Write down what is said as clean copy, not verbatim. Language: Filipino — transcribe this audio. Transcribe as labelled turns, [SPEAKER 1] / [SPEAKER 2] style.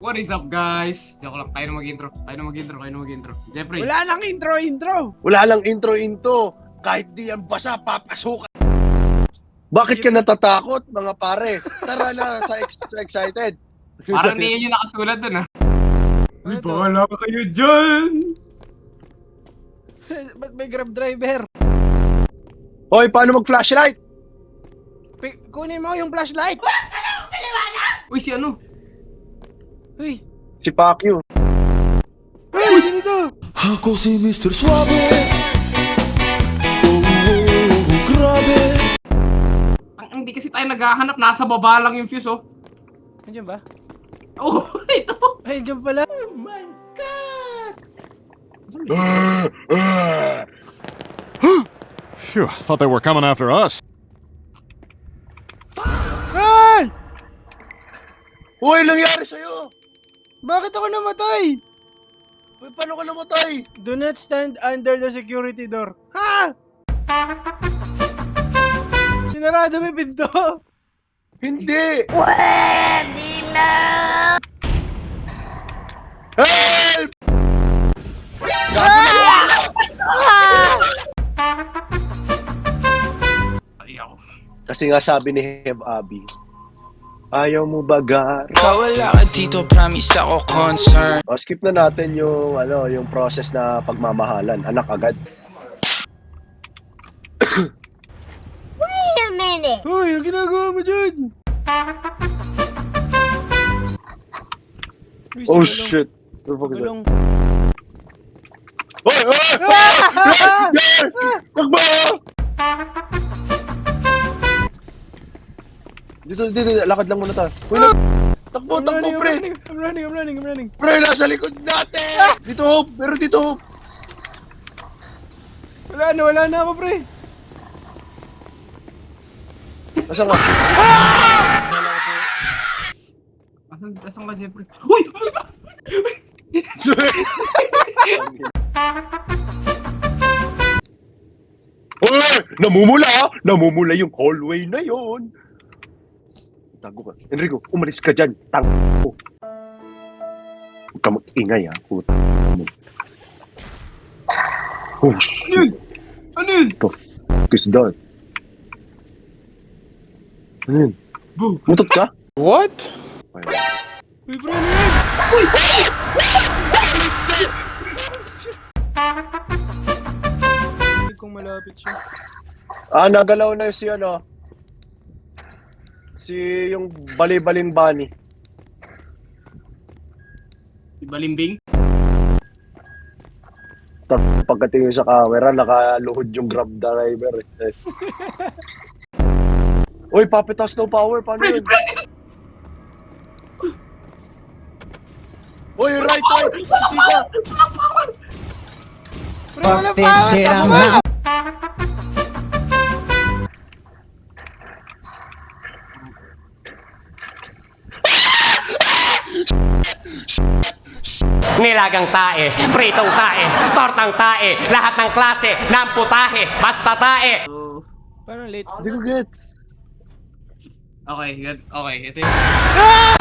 [SPEAKER 1] What is up, guys? Joke lang, kayo na mag-intro. Jeffrey.
[SPEAKER 2] Wala nang intro.
[SPEAKER 3] Wala lang intro. Kahit di yan basa, papasukan. Bakit ka natatakot, mga pare? Tara na, excited.
[SPEAKER 1] Parang hindi yun yung nakasulat dun, ha? Uy,
[SPEAKER 2] Ano to?
[SPEAKER 1] bahala ka kayo dyan!
[SPEAKER 2] Ba't may grab driver?
[SPEAKER 3] Hoy, paano mag-flashlight?
[SPEAKER 2] Kunin mo yung flashlight!
[SPEAKER 1] Uy, si ano?
[SPEAKER 2] Uy!
[SPEAKER 3] Si Pacquiao.
[SPEAKER 2] Uy! Sino to?
[SPEAKER 4] Ako si Mr. Suave. Grabe.
[SPEAKER 1] Ang hindi kasi tayo naghahanap, nasa baba lang yung fuse, oh.
[SPEAKER 2] Nandiyan ba?
[SPEAKER 1] Oh, ito!
[SPEAKER 2] Ay, nandiyan pala!
[SPEAKER 4] Phew, thought they were coming after us.
[SPEAKER 2] Ay!
[SPEAKER 3] Hoy, nangyari sa'yo?
[SPEAKER 2] Bakit ako namatay?
[SPEAKER 3] Hoy, paano ka namatay?
[SPEAKER 2] Do not stand under the security door. Ha? Sinarado may pinto.
[SPEAKER 3] Hindi! Help!
[SPEAKER 1] Ayaw.
[SPEAKER 3] Kasi nga sabi ni Heb Abi, ayaw mo bagar.
[SPEAKER 5] Wala ka dito, promise ako concern.
[SPEAKER 3] O, skip na natin yung, yung process na pagmamahalan. Anak agad.
[SPEAKER 6] Wait a minute.
[SPEAKER 2] Hoy, ang ginagawa mo dyan? Uy,
[SPEAKER 3] Oh,
[SPEAKER 2] si Balong.
[SPEAKER 3] shit.
[SPEAKER 2] Balong.
[SPEAKER 3] Hoy! Takbo! Dito, lakad lang muna tayo. Uy, takbo, pre!
[SPEAKER 2] I'm running.
[SPEAKER 3] Pre, nasa likod natin! Dito, Hope! Pero dito, Hope!
[SPEAKER 2] Wala na ako, pre.
[SPEAKER 3] Nasaan ka?
[SPEAKER 1] Asan ka, Jeffrey? Uy!
[SPEAKER 3] Uy! Namumula yung hallway na yon. Tago ka. Enrico, umalis ka dyan. Tango. Huwag ka mag-ingay, ha? Puta mo. Oh, shit.
[SPEAKER 1] Ano yun?
[SPEAKER 3] Kiss that. Ano yun?
[SPEAKER 1] Boo!
[SPEAKER 3] Mutot ka?
[SPEAKER 4] What?
[SPEAKER 2] Uy, bro, ano yan? Kung malapit siya.
[SPEAKER 3] Nagalaw na si si yung bali-baling bunny.
[SPEAKER 1] Si Balimbing?
[SPEAKER 3] Pagkatingin sa camera, nakaluhod yung grab driver. Uy, papitas no power, paano yun? Uy, right! Dito!
[SPEAKER 2] Pre, wala pa! Ako ba?
[SPEAKER 7] Nilagang tae, pritong tae, tortang tae, lahat ng klase, ng putahe, basta tae.
[SPEAKER 1] So,
[SPEAKER 2] Parang late.
[SPEAKER 3] Hindi ko gets.
[SPEAKER 1] okay, ito yung...